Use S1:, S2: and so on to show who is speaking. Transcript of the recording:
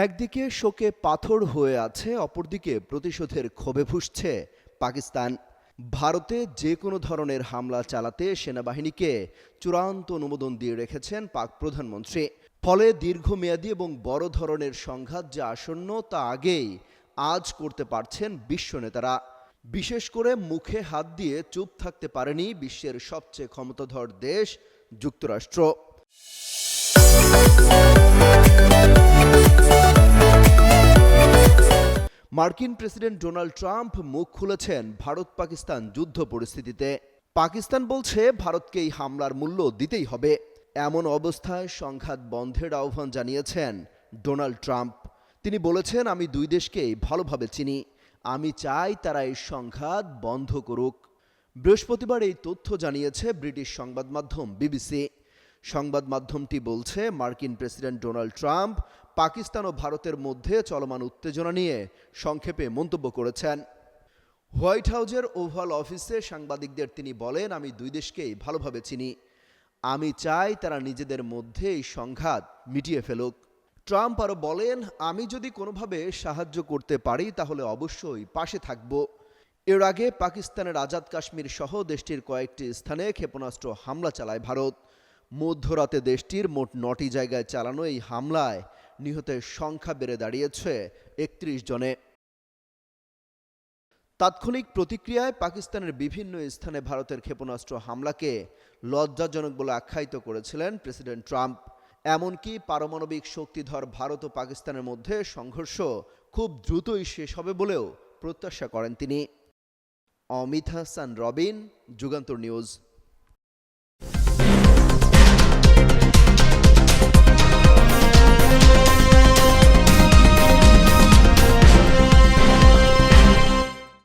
S1: একদিকে শোকে পাথর হয়ে আছে, অপরদিকে প্রতিশোধের ক্ষোভে ফুঁসছে পাকিস্তান। ভারতে যে কোনো ধরনের হামলা চালাতে সেনাবাহিনীকে চূড়ান্ত অনুমোদন দিয়ে রেখেছেন পাক প্রধানমন্ত্রী। ফলে দীর্ঘমেয়াদী এবং বড় ধরনের সংঘাত যে আসন্ন তা আগেই আজ করতে পারছেন বিশ্ব নেতারা। বিশেষ করে মুখে হাত দিয়ে চুপ থাকতে পারেনি বিশ্বের সবচেয়ে ক্ষমতাধর দেশ যুক্তরাষ্ট্র। মার্কিন প্রেসিডেন্ট ডোনাল্ড ট্রাম্প মুখ খুলেছেন ভারত পাকিস্তান যুদ্ধ পরিস্থিতিতে। পাকিস্তান বলছে ভারতকে এই হামলার মূল্য দিতেই হবে। এমন অবস্থায় সংঘাত বন্ধের আহ্বান জানিয়েছেন ডোনাল্ড ট্রাম্প। তিনি বলেছেন, আমি দুই দেশকেই ভালোভাবে চিনি, আমি চাই তারা এই সংঘাত বন্ধ করুক। বৃহস্পতিবার এই তথ্য জানিয়েছে ব্রিটিশ সংবাদ মাধ্যম বিবিসি। সংবাদ মাধ্যমটি বলছে, মার্কিন প্রেসিডেন্ট ডোনাল্ড ট্রাম্প পাকিস্তান ও ভারতের মধ্যে চলমান উত্তেজনা নিয়ে সংক্ষেপে মন্তব্য করেছেন। হোয়াইট হাউজের ওভাল অফিসে সাংবাদিকদের তিনি বলেন, আমি দুই দেশকেই ভালোভাবে চিনি, আমি চাই তারা নিজেদের মধ্যে এই সংঘাত মিটিয়ে ফেলুক। ট্রাম্প আরও বলেন, আমি যদি কোনোভাবে সাহায্য করতে পারি তাহলে অবশ্যই পাশে থাকব। এর আগে পাকিস্তানের আজাদ কাশ্মীর সহ দেশটির কয়েকটি স্থানে ক্ষেপণাস্ত্র হামলা চালায় ভারত। মধ্যরাতে দেশটির মোট 9টি জায়গায় চালানো এই হামলায় নিহতের সংখ্যা বেড়ে দাঁড়িয়েছে 31 জনে। তাৎক্ষণিক প্রতিক্রিয়ায় পাকিস্তানের বিভিন্ন স্থানে ভারতের ক্ষেপণাস্ত্র হামলাকে লজ্জাজনক বলে আখ্যায়িত করেছিলেন প্রেসিডেন্ট ট্রাম্প। এমনকি পারমাণবিক শক্তিধর ভারত ও পাকিস্তানের মধ্যে সংঘর্ষ খুব দ্রুতই শেষ হবে বলেও প্রত্যাশা করেন তিনি। অমিত হাসান রবিন, যুগান্তর নিউজ।